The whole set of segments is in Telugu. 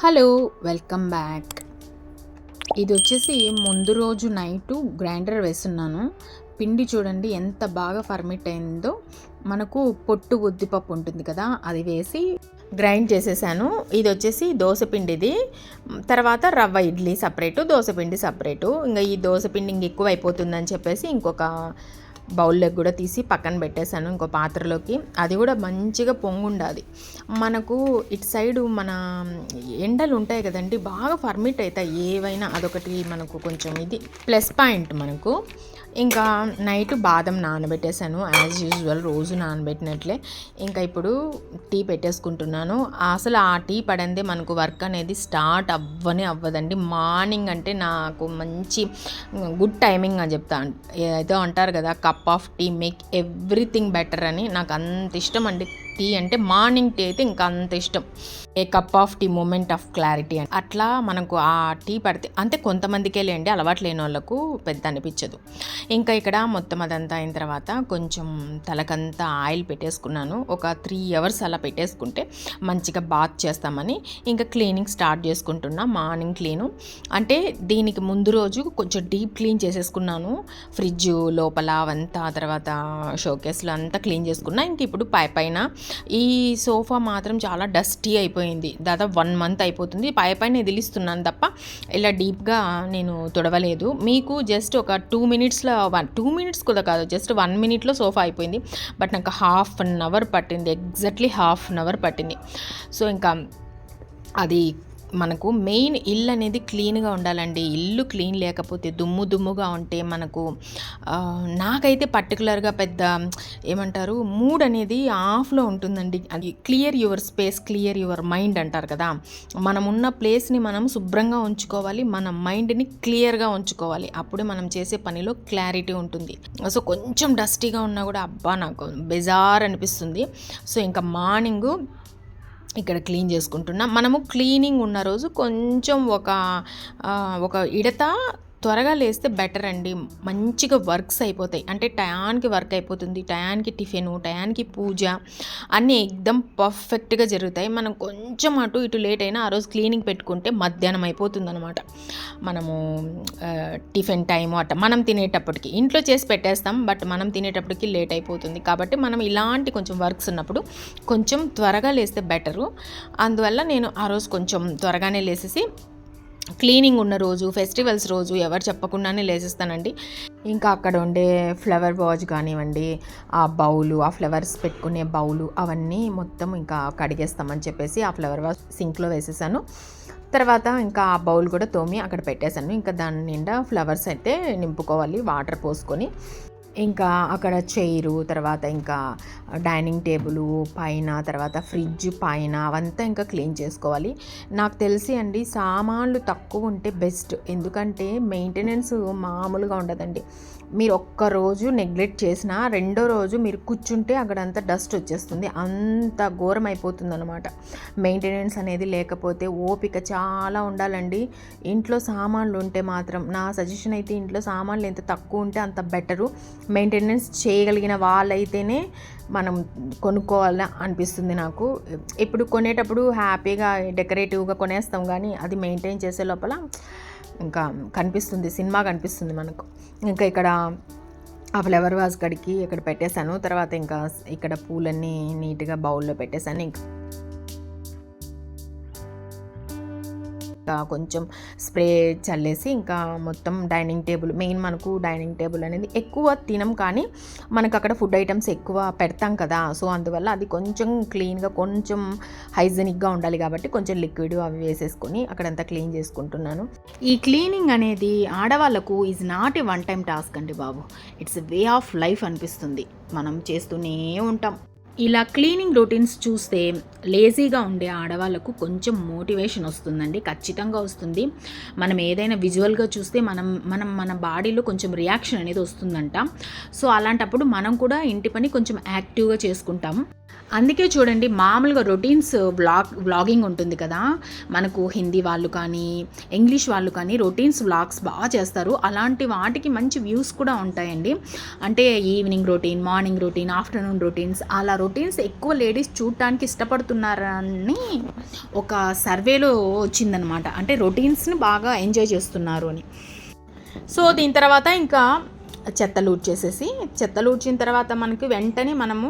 Hello, welcome back. ఇది వచ్చేసి ముందు రోజు నైటు గ్రైండర్ వేస్తున్నాను. పిండి చూడండి ఎంత బాగా ఫర్మిట్ అయిందో. మనకు పొట్టు ఉద్దిపప్పు ఉంటుంది కదా, అది వేసి గ్రైండ్ చేసేసాను. ఇది వచ్చేసి దోసపిండిది. తర్వాత రవ్వ ఇడ్లీ సపరేటు, దోసపిండి సపరేటు. ఇంకా ఈ దోసపిండి ఇంక ఎక్కువ అయిపోతుందని చెప్పేసి ఇంకొక బౌల్లోకి కూడా తీసి పక్కన పెట్టేశాను, ఇంకో పాత్రలోకి. అది కూడా మంచిగా పొంగుండాలి. మనకు ఇటు సైడు మన ఎండలు ఉంటాయి కదండి, బాగా ఫర్మిట్ అవుతాయి ఏవైనా. అదొకటి మనకు కొంచెం ఇది ప్లస్ పాయింట్ మనకు. ఇంకా నైట్ బాదం నానబెట్టేశాను, యాజ్ యూజువల్ రోజు నానబెట్టినట్లే. ఇంకా ఇప్పుడు టీ పెట్టేసుకుంటున్నాను. అసలు ఆ టీ పడందే మనకు వర్క్ అనేది స్టార్ట్ అవ్వదండి. మార్నింగ్ అంటే నాకు మంచి గుడ్ టైమింగ్ అని చెప్తాను. ఏదో అంటారు కదా, cup of tea make everything better అని. నాకు అంత ఇష్టం అండి టీ అంటే. మార్నింగ్ టీ అయితే ఇంకా అంత ఇష్టం. A cup of tea moment of clarity అని. అట్లా మనకు ఆ టీ పడితే అంటే కొంతమందికే లేండి, అలవాటు లేని వాళ్ళకు పెద్ద అనిపించదు. ఇంకా ఇక్కడ మొత్తం అదంతా అయిన తర్వాత కొంచెం తలకంతా ఆయిల్ పెట్టేసుకున్నాను. ఒక 3 hours అలా పెట్టేసుకుంటే మంచిగా బాత్ చేస్తామని ఇంకా క్లీనింగ్ స్టార్ట్ చేసుకుంటున్నా. మార్నింగ్ క్లీను అంటే దీనికి ముందు రోజు కొంచెం డీప్ క్లీన్ చేసేసుకున్నాను. ఫ్రిడ్జ్ లోపల అవంతా, తర్వాత షోకేస్లో అంతా క్లీన్ చేసుకున్నా. ఇంక ఇప్పుడు పైన ఈ సోఫా మాత్రం చాలా డస్టీ అయిపోయింది. దాదాపు 1 month అయిపోతుంది. పైన ఎదిలిస్తున్నాను తప్ప ఇలా డీప్గా నేను తుడవలేదు. మీకు జస్ట్ ఒక 2 minutesలో 2 minutes కూడా కాదు, జస్ట్ 1 minuteలో సోఫా అయిపోయింది. బట్ నాకు 1/2 hour పట్టింది, ఎగ్జాక్ట్లీ 1/2 hour పట్టింది. సో ఇంకా అది మనకు మెయిన్ ఇల్లు అనేది క్లీన్గా ఉండాలండి. ఇల్లు క్లీన్ లేకపోతే దుమ్ముగా ఉంటే మనకు నాకైతే పర్టికులర్గా పెద్ద ఏమంటారు మూడ్ అనేది ఆఫ్లో ఉంటుందండి. అది clear your space, clear your mind అంటారు కదా. మనం ఉన్న ప్లేస్ని మనం శుభ్రంగా ఉంచుకోవాలి, మన మైండ్ని క్లియర్గా ఉంచుకోవాలి. అప్పుడే మనం చేసే పనిలో క్లారిటీ ఉంటుంది. సో కొంచెం డస్టీగా ఉన్నా కూడా అబ్బా నాకు బెజార్ అనిపిస్తుంది. సో ఇంకా మార్నింగు ఇక్కడ క్లీన్ చేసుకుంటున్నా. మనము క్లీనింగ్ ఉన్న రోజు కొంచెం ఒక ఇడత త్వరగా లేస్తే బెటర్ అండి. మంచిగా వర్క్స్ అయిపోతాయి. అంటే టయానికి వర్క్ అయిపోతుంది, టయానికి టిఫిను, టయానికి పూజ అన్నీ ఎక్దమ్ పర్ఫెక్ట్గా జరుగుతాయి. మనం కొంచెం అటు ఇటు లేట్ అయినా ఆ రోజు క్లీనింగ్ పెట్టుకుంటే మధ్యాహ్నం అయిపోతుంది అనమాట. మనము టిఫిన్ టైము అట్ట మనం తినేటప్పటికి ఇంట్లో చేసి పెట్టేస్తాం, బట్ మనం తినేటప్పటికి లేట్ అయిపోతుంది. కాబట్టి మనం ఇలాంటి కొంచెం వర్క్స్ ఉన్నప్పుడు కొంచెం త్వరగా లేస్తే బెటరు. అందువల్ల నేను ఆ రోజు కొంచెం త్వరగానే లేసేసి క్లీనింగ్ ఉన్న రోజు, ఫెస్టివల్స్ రోజు ఎవరు చెప్పకుండానే లేసేస్తానండి. ఇంకా అక్కడ ఉండే ఫ్లవర్ వాజ్ కానివ్వండి, ఆ బౌలు, ఆ ఫ్లవర్స్ పెట్టుకునే బౌలు, అవన్నీ మొత్తం ఇంకా కడిగేస్తామని చెప్పేసి ఆ ఫ్లవర్ వాజ్ సింక్లో వేసేసాను. తర్వాత ఇంకా ఆ బౌల్ కూడా తోమి అక్కడ పెట్టేశాను. ఇంకా దాని నిండా ఫ్లవర్స్ అయితే నింపుకోవాలి వాటర్ పోసుకొని. ఇంకా అక్కడ చైరు, తర్వాత ఇంకా డైనింగ్ టేబుల్ పైన, తర్వాత ఫ్రిడ్జ్ పైన అవంతా ఇంకా క్లీన్ చేసుకోవాలి. నాకు తెలిసి అండి సామాన్లు తక్కువ ఉంటే బెస్ట్. ఎందుకంటే మెయింటెనెన్స్ మామూలుగా ఉండదండి. మీరు ఒక్కరోజు నెగ్లెక్ట్ చేసినా రెండో రోజు మీరు కూర్చుంటే అక్కడంతా డస్ట్ వచ్చేస్తుంది. అంత ఘోరం అయిపోతుంది అనమాట. మెయింటెనెన్స్ అనేది లేకపోతే ఓపిక చాలా ఉండాలండి. ఇంట్లో సామాన్లు ఉంటే మాత్రం నా సజెషన్ అయితే ఇంట్లో సామాన్లు ఎంత తక్కువ ఉంటే అంత బెటరు. మెయింటెనెన్స్ చేయగలిగిన వాళ్ళైతేనే మనం కొనుక్కోవాలని అనిపిస్తుంది నాకు. ఇప్పుడు కొనేటప్పుడు హ్యాపీగా డెకరేటివ్గా కొనేస్తాం, కానీ అది మెయింటైన్ చేసే లోపల ఇంకా కనిపిస్తుంది, సినిమా కనిపిస్తుంది మనకు. ఇంకా ఇక్కడ ఆ ఫ్లవర్ వాజ్ కడికి ఇక్కడ పెట్టేశాను. తర్వాత ఇంకా ఇక్కడ పూలన్నీ నీట్గా బౌల్లో పెట్టేశాను. ఇంకా కొంచెం స్ప్రే చల్లేసి ఇంకా మొత్తం డైనింగ్ టేబుల్, మెయిన్ మనకు డైనింగ్ టేబుల్ అనేది ఎక్కువ తినం, కానీ మనకు అక్కడ ఫుడ్ ఐటమ్స్ ఎక్కువ పెడతాం కదా. సో అందువల్ల అది కొంచెం క్లీన్గా, కొంచెం హైజెనిక్గా ఉండాలి కాబట్టి కొంచెం లిక్విడ్ అవి వేసేసుకొని అక్కడంతా క్లీన్ చేసుకుంటున్నాను. ఈ క్లీనింగ్ అనేది ఆడవాళ్ళకు is not a one time task అండి బాబు. ఇట్స్ వే ఆఫ్ లైఫ్ అనిపిస్తుంది. మనం చేస్తూనే ఉంటాం. ఇలా క్లీనింగ్ రొటీన్స్ చూస్తే లేజీగా ఉండే ఆడవాళ్ళకు కొంచెం మోటివేషన్ వస్తుందండి, ఖచ్చితంగా వస్తుంది. మనం ఏదైనా విజువల్గా చూస్తే మన బాడీలో కొంచెం రియాక్షన్ అనేది వస్తుందంట. సో అలాంటప్పుడు మనం కూడా ఇంటి పని కొంచెం యాక్టివ్గా చేసుకుంటాం. అందుకే చూడండి, మామూలుగా రొటీన్స్ వ్లాగింగ్ ఉంటుంది కదా, మనకు హిందీ వాళ్ళు కానీ ఇంగ్లీష్ వాళ్ళు కానీ రొటీన్స్ వ్లాగ్స్ బాగా చేస్తారు. అలాంటి వాటికి మంచి వ్యూస్ కూడా ఉంటాయండి. అంటే evening routine, morning routine, afternoon routines, అలా రొటీన్స్ ఎక్కువ లేడీస్ చూడటానికి ఇష్టపడుతున్నారని ఒక సర్వేలో వచ్చిందనమాట. అంటే రొటీన్స్ని బాగా ఎంజాయ్ చేస్తున్నారు అని. సో దీని తర్వాత ఇంకా చెత్తలు ఊడ్చిన తర్వాత మనకి వెంటనే మనము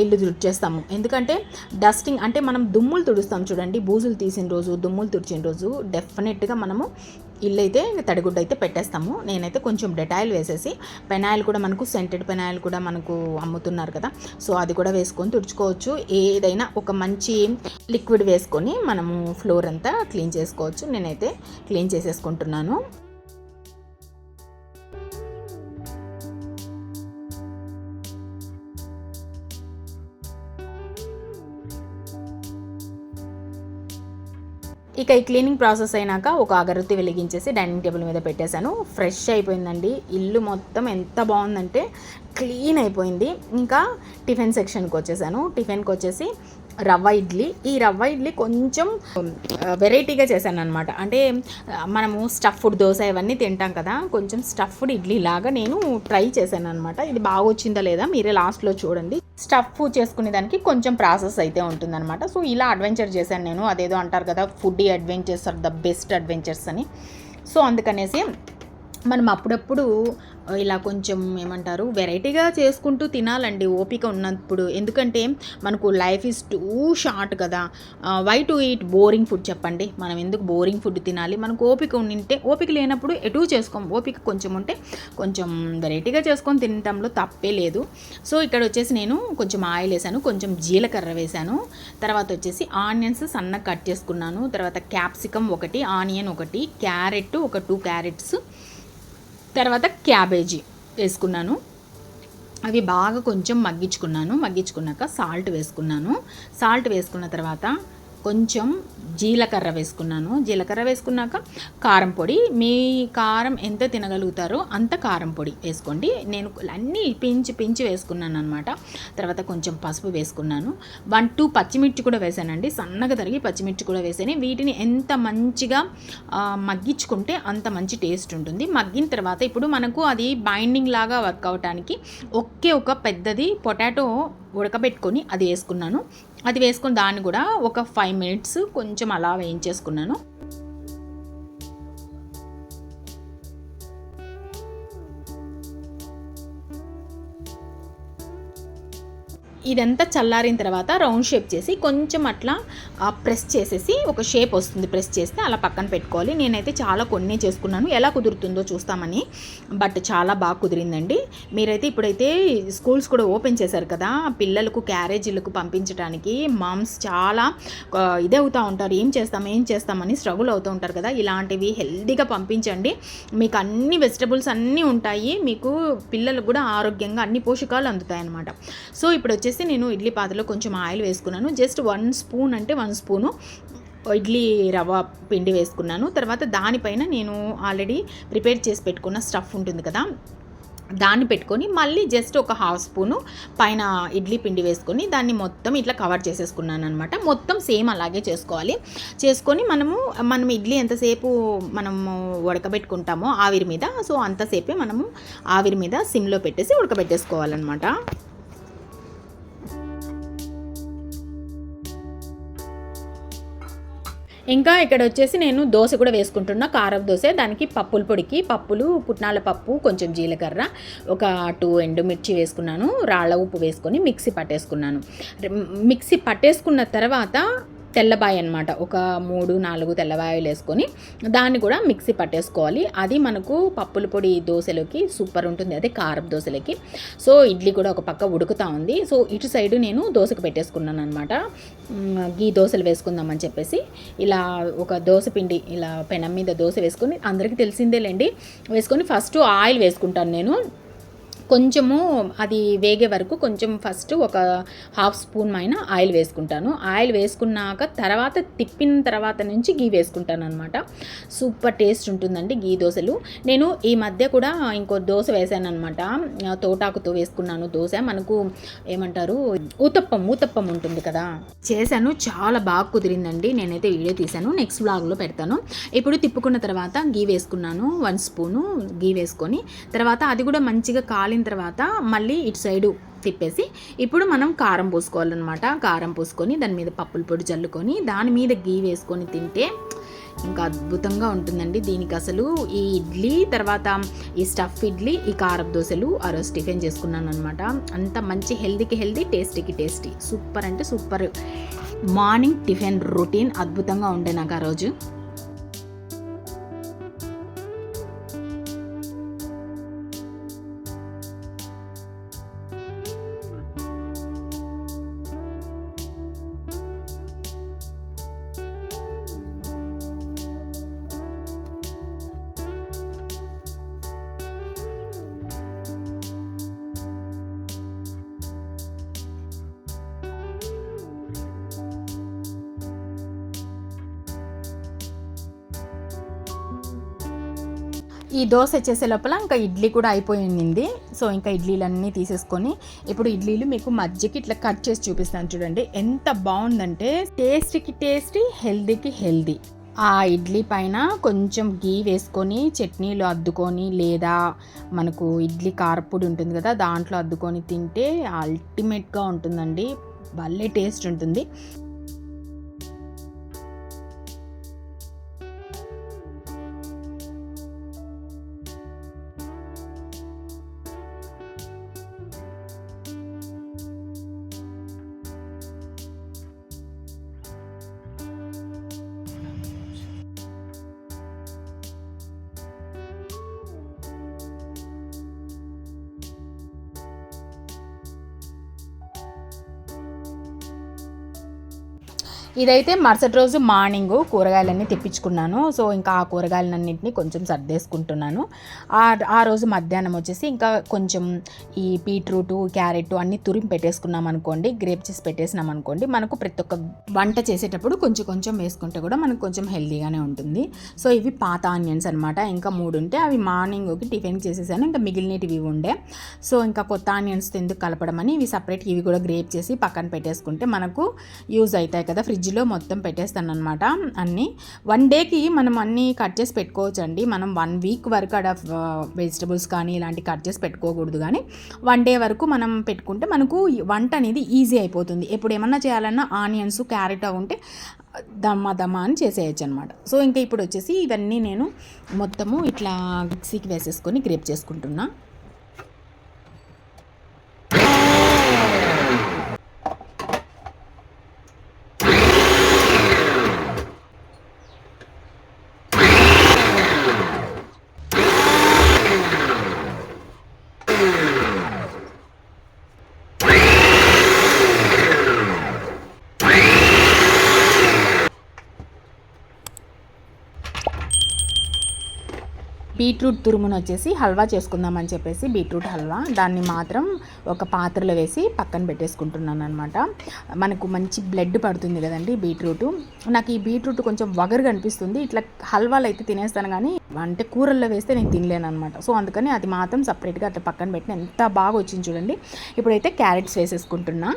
ఇల్లు తుడిచేస్తాము. ఎందుకంటే డస్టింగ్ అంటే మనం దుమ్ములు తుడుస్తాం చూడండి, బూజులు తీసిన రోజు, దుమ్ములు తుడిచిన రోజు డెఫినెట్గా మనము ఇల్లు అయితే తడిగుడ్డ అయితే పెట్టేస్తాము. నేనైతే కొంచెం డెటాయిల్ వేసేసి, పెనాయిల్ కూడా మనకు సెంటెడ్ పెనాయిల్ కూడా మనకు అమ్ముతున్నారు కదా, సో అది కూడా వేసుకొని తుడుచుకోవచ్చు. ఏదైనా ఒక మంచి లిక్విడ్ వేసుకొని మనము ఫ్లోర్ అంతా క్లీన్ చేసుకోవచ్చు. నేనైతే క్లీన్ చేసేసుకుంటున్నాను. ఇక ఈ క్లీనింగ్ ప్రాసెస్ అయినాక ఒక అగరత్తి వెలిగించేసి డైనింగ్ టేబుల్ మీద పెట్టేశాను. ఫ్రెష్ అయిపోయిందండి ఇల్లు మొత్తం. ఎంత బాగుందంటే క్లీన్ అయిపోయింది. ఇంకా టిఫిన్ సెక్షన్కి వచ్చేసాను. టిఫిన్కి వచ్చేసి రవ్వ ఇడ్లీ. ఈ రవ్వ ఇడ్లీ కొంచెం వెరైటీగా చేశాను అనమాట. అంటే మనము స్టఫ్డ్ దోశ ఇవన్నీ తింటాం కదా, కొంచెం స్టఫ్డ్ ఇడ్లీ లాగా నేను ట్రై చేశాను అనమాట. ఇది బాగా వచ్చిందా లేదా మీరే లాస్ట్లో చూడండి. స్టఫ్ చేసుకునే దానికి కొంచెం ప్రాసెస్ అయితే ఉంటుందన్నమాట. సో ఇలా అడ్వెంచర్ చేశాను నేను. అదేదో అంటారు కదా, food adventures are the best adventures అని. సో అందుకనేసి మనం అప్పుడప్పుడు ఇలా కొంచెం ఏమంటారు వెరైటీగా చేసుకుంటూ తినాలండి ఓపిక ఉన్నప్పుడు. ఎందుకంటే మనకు లైఫ్ ఈజ్ టూ షార్ట్ కదా. Why to eat boring food చెప్పండి. మనం ఎందుకు బోరింగ్ ఫుడ్ తినాలి? మనకు ఓపిక ఉంటే, ఓపిక లేనప్పుడు ఎటు చేసుకోం. ఓపిక కొంచెం ఉంటే కొంచెం వెరైటీగా చేసుకొని తినటంలో తప్పే లేదు. సో ఇక్కడ వచ్చేసి నేను కొంచెం ఆయిల్ వేసాను, కొంచెం జీలకర్ర వేసాను, తర్వాత వచ్చేసి ఆనియన్స్ సన్నగా కట్ చేసుకున్నాను, తర్వాత క్యాప్సికమ్ ఒకటి, ఆనియన్ ఒకటి, క్యారెట్ ఒక 2 క్యారెట్స్, తర్వాత క్యాబేజీ వేసుకున్నాను. అవి బాగా కొంచెం మగ్గించుకున్నాక సాల్ట్ వేసుకున్న తర్వాత కొంచెం జీలకర్ర వేసుకున్నాక కారం పొడి. మీ కారం ఎంత తినగలుగుతారో అంత కారం పొడి వేసుకోండి. నేను అన్నీ పించి వేసుకున్నాను అనమాట. తర్వాత కొంచెం పసుపు వేసుకున్నాను. 1-2 పచ్చిమిర్చి కూడా వేసానండి, సన్నగా తరిగి పచ్చిమిర్చి కూడా వేసాను. వీటిని ఎంత మంచిగా మగ్గించుకుంటే అంత మంచి టేస్ట్ ఉంటుంది. మగ్గిన తర్వాత ఇప్పుడు మనకు అది బైండింగ్ లాగా వర్క్ అవడానికి ఒక పెద్దది పొటాటో ఉడకబెట్టుకొని అది వేసుకున్నాను. అది వేసుకుని దాన్ని కూడా ఒక 5 మినిట్స్ కొంచెం అలా వేయించేసుకున్నాను. ఇదంతా చల్లారిన తర్వాత రౌండ్ షేప్ చేసి కొంచెం అట్లా ప్రెస్ చేసేసి ఒక షేప్ వస్తుంది, ప్రెస్ చేస్తే అలా పక్కన పెట్టుకోవాలి. నేనైతే చాలా కొన్ని చేసుకున్నాను, ఎలా కుదురుతుందో చూస్తామని. బట్ చాలా బాగా కుదిరిందండి. మీరైతే ఇప్పుడైతే స్కూల్స్ కూడా ఓపెన్ చేశారు కదా, పిల్లలకు క్యారేజీలకు పంపించడానికి మామ్స్ చాలా ఇదే అవుతూ ఉంటారు, ఏం చేస్తామని స్ట్రగుల్ అవుతూ ఉంటారు కదా. ఇలాంటివి హెల్తీగా పంపించండి. మీకు అన్ని వెజిటబుల్స్ అన్నీ ఉంటాయి, మీకు పిల్లలకు కూడా ఆరోగ్యంగా అన్ని పోషకాలు అందుతాయి అన్నమాట. సో ఇప్పుడు వచ్చేసి నేను ఇడ్లీ పాత్రలో కొంచెం ఆయిల్ వేసుకున్నాను. జస్ట్ 1 స్పూన్ అంటే 1 స్పూను ఇడ్లీ రవ్వ పిండి వేసుకున్నాను. తర్వాత దానిపైన నేను ఆల్రెడీ ప్రిపేర్ చేసి పెట్టుకున్న స్టఫ్ ఉంటుంది కదా, దాన్ని పెట్టుకొని మళ్ళీ జస్ట్ ఒక 1/2 స్పూను పైన ఇడ్లీ పిండి వేసుకొని దాన్ని మొత్తం ఇట్లా కవర్ చేసేసుకున్నాను అనమాట. మొత్తం సేమ్ అలాగే చేసుకొని మనం ఇడ్లీ ఎంతసేపు మనము ఉడకబెట్టుకుంటామో ఆవిరి మీద, సో అంతసేపే మనము ఆవిరి మీద సిమ్లో పెట్టేసి ఉడకబెట్టేసుకోవాలన్నమాట. ఇంకా ఇక్కడ వచ్చేసి నేను దోశ కూడా వేసుకుంటున్నా, కారం దోశ. దానికి పప్పులు, పుట్నాల పప్పు, కొంచెం జీలకర్ర, ఒక 2 ఎండుమిర్చి వేసుకున్నాను, రాళ్ళ ఉప్పు వేసుకొని మిక్సీ పట్టేసుకున్న తర్వాత తెల్లబాయి అనమాట, ఒక 3-4 తెల్లబాయలు వేసుకొని దాన్ని కూడా మిక్సీ పట్టేసుకోవాలి. అది మనకు పప్పుల పొడి దోశలోకి సూపర్ ఉంటుంది, అదే కారం దోశలకి. సో ఇడ్లీ కూడా ఒక పక్క ఉడుకుతూ ఉంది. సో ఇటు సైడు నేను దోశకు పెట్టేసుకున్నాను అనమాట. గీ దోశలు వేసుకుందామని చెప్పేసి ఇలా ఒక దోశ పిండి ఇలా పెనం మీద దోశ వేసుకొని, అందరికీ తెలిసిందేలేండి, వేసుకొని ఫస్ట్ ఆయిల్ వేసుకుంటాను నేను. కొంచెము అది వేగే వరకు కొంచెం ఫస్ట్ ఒక 1/2 స్పూన్ పైన ఆయిల్ వేసుకుంటాను. ఆయిల్ వేసుకున్నాక తర్వాత తిప్పిన తర్వాత నుంచి గీ వేసుకుంటాను అనమాట. సూపర్ టేస్ట్ ఉంటుందండి గీ దోశలు. నేను ఈ మధ్య కూడా ఇంకో దోశ వేసాను అనమాట, తోటాకుతో వేసుకున్నాను దోశ. మనకు ఏమంటారు ఊతప్పం ఉంటుంది కదా, చేశాను, చాలా బాగా కుదిరిందండి. నేనైతే వీడియో తీశాను, నెక్స్ట్ వ్లాగ్లో పెడతాను. ఇప్పుడు తిప్పుకున్న తర్వాత గీ వేసుకున్నాను, 1 స్పూను గీ వేసుకొని తర్వాత అది కూడా మంచిగా కాలి కాలిన తర్వాత మళ్ళీ ఇటు సైడు తిప్పేసి ఇప్పుడు మనం కారం పోసుకోవాలన్నమాట. కారం పోసుకొని దాని మీద పప్పుల పొడి చల్లుకొని దాని మీద గీ వేసుకొని తింటే ఇంకా అద్భుతంగా ఉంటుందండి. దీనికి అసలు ఈ ఇడ్లీ తర్వాత ఈ స్టఫ్ ఇడ్లీ, ఈ కారపు దోశలు ఆ రోజు టిఫిన్ చేసుకున్నాను అనమాట. అంత మంచి హెల్దీకి హెల్దీ, టేస్టీకి టేస్టీ, సూపర్ అంటే సూపర్ మార్నింగ్ టిఫిన్ రొటీన్ అద్భుతంగా ఉండే నాకు ఆ రోజు. ఈ దోశ చేసే లోపల ఇంకా ఇడ్లీ కూడా అయిపోయింది. సో ఇంకా ఇడ్లీలన్నీ తీసేసుకొని ఇప్పుడు ఇడ్లీలు మీకు మధ్యకి ఇట్లా కట్ చేసి చూపిస్తాను చూడండి. ఎంత బాగుందంటే టేస్టీకి టేస్టీ, హెల్దీకి హెల్దీ. ఆ ఇడ్లీ పైన కొంచెం గీ వేసుకొని చట్నీలు అద్దుకొని, లేదా మనకు ఇడ్లీ కారపొడి ఉంటుంది కదా దాంట్లో అద్దుకొని తింటే అల్టిమేట్గా ఉంటుందండి. భలే టేస్ట్ ఉంటుంది. ఇదైతే మరుసటి రోజు మార్నింగ్ కూరగాయలన్నీ తెప్పించుకున్నాను. సో ఇంకా ఆ కూరగాయలన్నింటినీ కొంచెం సర్దేసుకుంటున్నాను. ఆ రోజు మధ్యాహ్నం వచ్చేసి ఇంకా కొంచెం ఈ బీట్రూట్, క్యారెట్ అన్నీ తురిమి పెట్టేసుకున్నాం అనుకోండి, గ్రేప్ చేసి పెట్టేసినాం అనుకోండి, మనకు ప్రతి ఒక్క వంట చేసేటప్పుడు కొంచెం కొంచెం వేసుకుంటే కూడా మనకు కొంచెం హెల్తీగానే ఉంటుంది. సో ఇవి పాత ఆనియన్స్ అనమాట. ఇంకా 3 ఉంటే అవి మార్నింగ్కి టిఫిన్ చేసేసాను. ఇంకా మిగిలినవి ఉండే. సో ఇంకా కొత్త ఆనియన్స్తో ఎందుకు కలపడం అని ఇవి సపరేట్, ఇవి కూడా గ్రేప్ చేసి పక్కన పెట్టేసుకుంటే మనకు యూజ్ అవుతాయి కదా. ఫ్రిడ్జ్లో మొత్తం పెట్టేస్తాను అనమాట అన్నీ. 1 డేకి మనం అన్నీ కట్ చేసి పెట్టుకోవచ్చు అండి. మనం 1 వీక్ వరకు అక్కడ వెజిటబుల్స్ కానీ ఇలాంటి కట్ చేసి పెట్టుకోకూడదు. కానీ 1 డే వరకు మనం పెట్టుకుంటే మనకు వంట అనేది ఈజీ అయిపోతుంది. ఎప్పుడు ఏమన్నా చేయాలన్నా ఆనియన్స్, క్యారెట్ ఉంటే దమ్మ అని చేసేయచ్చు అనమాట. సో ఇంకా ఇప్పుడు వచ్చేసి ఇవన్నీ నేను మొత్తము ఇట్లా మిక్సీకి వేసేసుకొని గ్రేప్ చేసుకుంటున్నా. బీట్రూట్ తురుమును వచ్చేసి హల్వా చేసుకుందామని చెప్పేసి బీట్రూట్ హల్వా దాన్ని మాత్రం ఒక పాత్రలో వేసి పక్కన పెట్టేసుకుంటున్నాను అనమాట. మనకు మంచి బ్లడ్ పడుతుంది కదండి బీట్రూట్. నాకు ఈ బీట్రూట్ కొంచెం వగరుగా అనిపిస్తుంది. ఇట్లా హల్వాలు అయితే తినేస్తాను కానీ అంటే కూరల్లో వేస్తే నేను తినలేను అనమాట. సో అందుకని అది మాత్రం సపరేట్గా అట్లా పక్కన పెట్టిన ఎంత బాగా వచ్చింది చూడండి. ఇప్పుడైతే క్యారెట్స్ వేసేసుకుంటున్నా.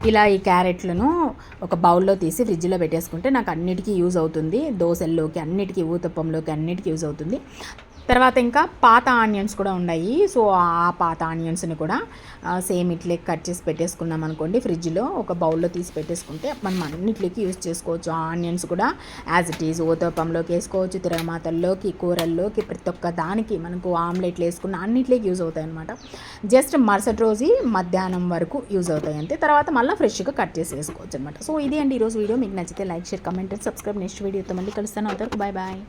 ఇలా ఈ క్యారెట్లను ఒక బౌల్లో తీసి ఫ్రిడ్జ్లో పెట్టేసుకుంటే నాకు అన్నిటికీ యూజ్ అవుతుంది. దోశల్లోకి అన్నిటికీ, ఊతప్పంలోకి అన్నిటికీ యూజ్ అవుతుంది. తర్వాత ఇంకా పాత ఆనియన్స్ కూడా ఉన్నాయి. సో ఆ పాత ఆనియన్స్ని కూడా సేమ్ ఇట్లే కట్ చేసి పెట్టేసుకున్నాం అనుకోండి, ఫ్రిడ్జ్లో ఒక బౌల్లో తీసి పెట్టేసుకుంటే మనం అన్నిటికి యూజ్ చేసుకోవచ్చు. ఆ ఆనియన్స్ కూడా యాజ్ ఇట్ ఈజ్ ఊతప్పంలోకి వేసుకోవచ్చు, తిరగమాతల్లోకి, కూరల్లోకి, ప్రతి ఒక్క దానికి మనకు ఆమ్లెట్లు వేసుకున్న అన్నిటికి యూజ్ అవుతాయి అనమాట. జస్ట్ మరుసటి రోజు మధ్యాహ్నం వరకు యూజ్ అవుతాయి అంతే. తర్వాత మళ్ళీ ఫ్రెష్గా కట్ చేసి వేసుకోవచ్చు అనమాట. సో ఇది అండి ఈరోజు వీడియో. మీకు నచ్చితే like, share, comment, subscribe. Next వీడియోతో మళ్ళీ కలుస్తాను. అంతవరకు బాయ్ బాయ్.